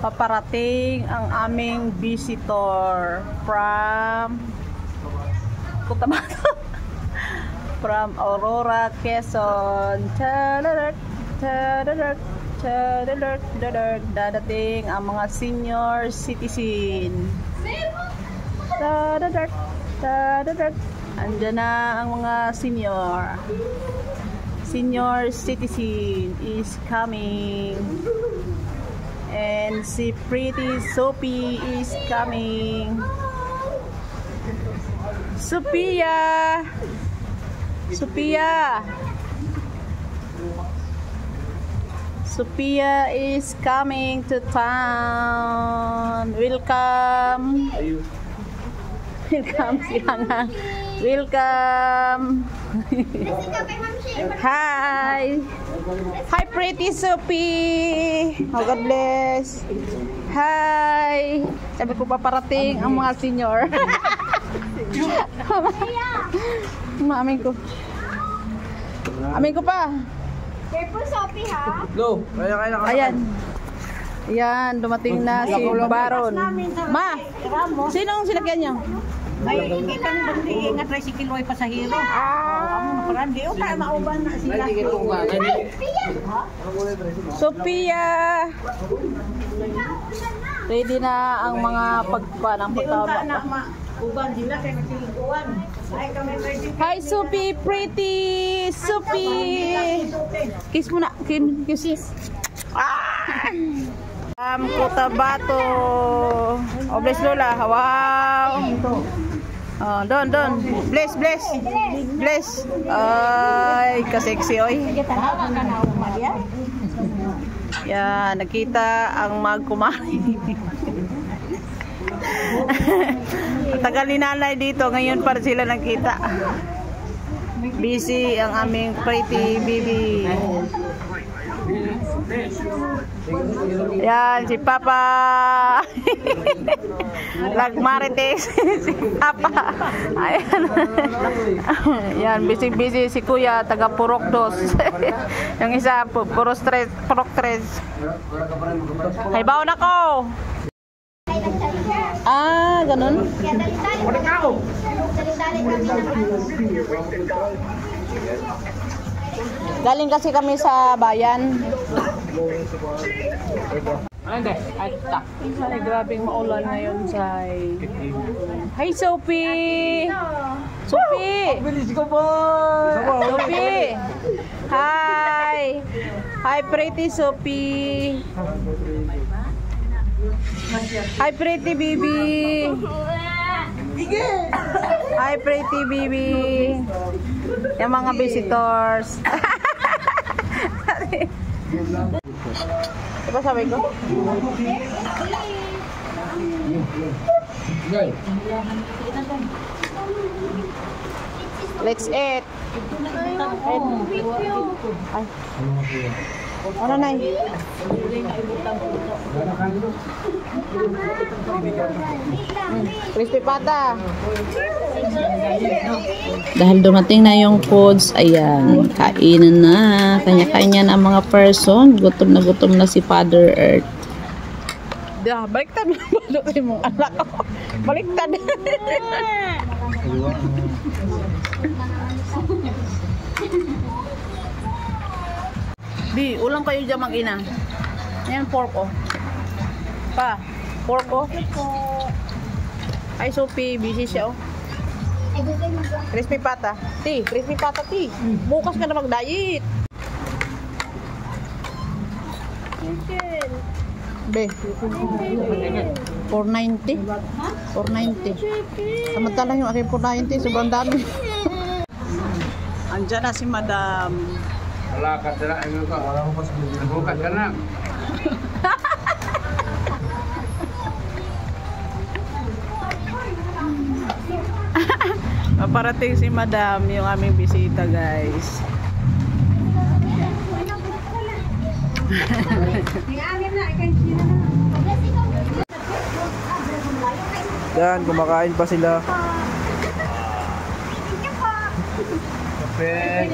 paparating ang aming visitor from Cotabato. From Aurora, Quezon. Dadating ang mga senior citizen. Andiyan na ang mga senior citizen is coming. And si Pretty Sophie is coming. Sophia is coming to town. Welcome. Welcome si Hanga. Welcome. Hi. Hi Pretty Sophie. Oh, God bless. Hi. Sabi ko paparating ang mga senior. Amin ko. Amin ko pa. Careful, Sophie, ha? Go. Ayan. Ayan, dumating na si Baron. Ma, sinong sinakyan niyo? Ay, kitang bunti nga tricycle ay pasahero. Parang di tayo mauban na sila. Sophia. Ready na ang mga pagkuhan ng pagtawag. Uban sila kay nagsilikuan. Hi Sophie, Pretty Sophie. Kiss muna, kiss. Cotabato. Oh, bless Lola. Wow. Oh, don. Bless. Ay, ka-sexy oy. Yan, nakita ang magkumari. Tagal ni nanay dito, ngayon para sila nakita. Busy ang aming Pretty baby. Yan, si Papa. Lagmarites. Si Papa. Ayan. Yan, busy si Kuya, taga Purok 2. Yung isa, Purok 3. Hay, baon ako. Ganun. Galing kasi kami sa bayan. Ay, grabing maulan ngayon sa... Hi, Sophie! Sophie! Sophie! Hi! Hi, Pretty Sophie! Hi, Pretty baby! Hi, Pretty baby! Yung mga visitors. Diba sabi ko? Let's eat. Ay. Ano na yun? Crispy pata. Dahil dumating na yung foods, ayan, kainan na. Kanya-kanya na mga person. Gutom na si Father Earth. Baliktad na balutin mong anak ko. Baliktad. Bi, ulang kayo dyan mag-ina. Ayan, pork oh. Pa, pork oh. Ay, Sophie, busy siya oh. Crispy pata. Crispy pata, bukas ka na mag-diet. Be, 490. 490. Samantalang yung aking 490, sobrang dami. Andiyan na si Madam. Wala ka tira, bukas ka na. Paparating si Madam, yung aming bisita, guys. Yan, kumakain pa sila. Kape.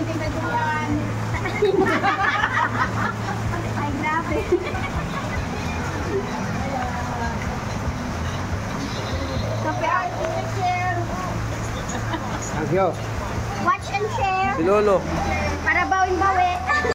Ay, grabe. Thank you. Watch and share. Si Lolo. Para bawin bawi.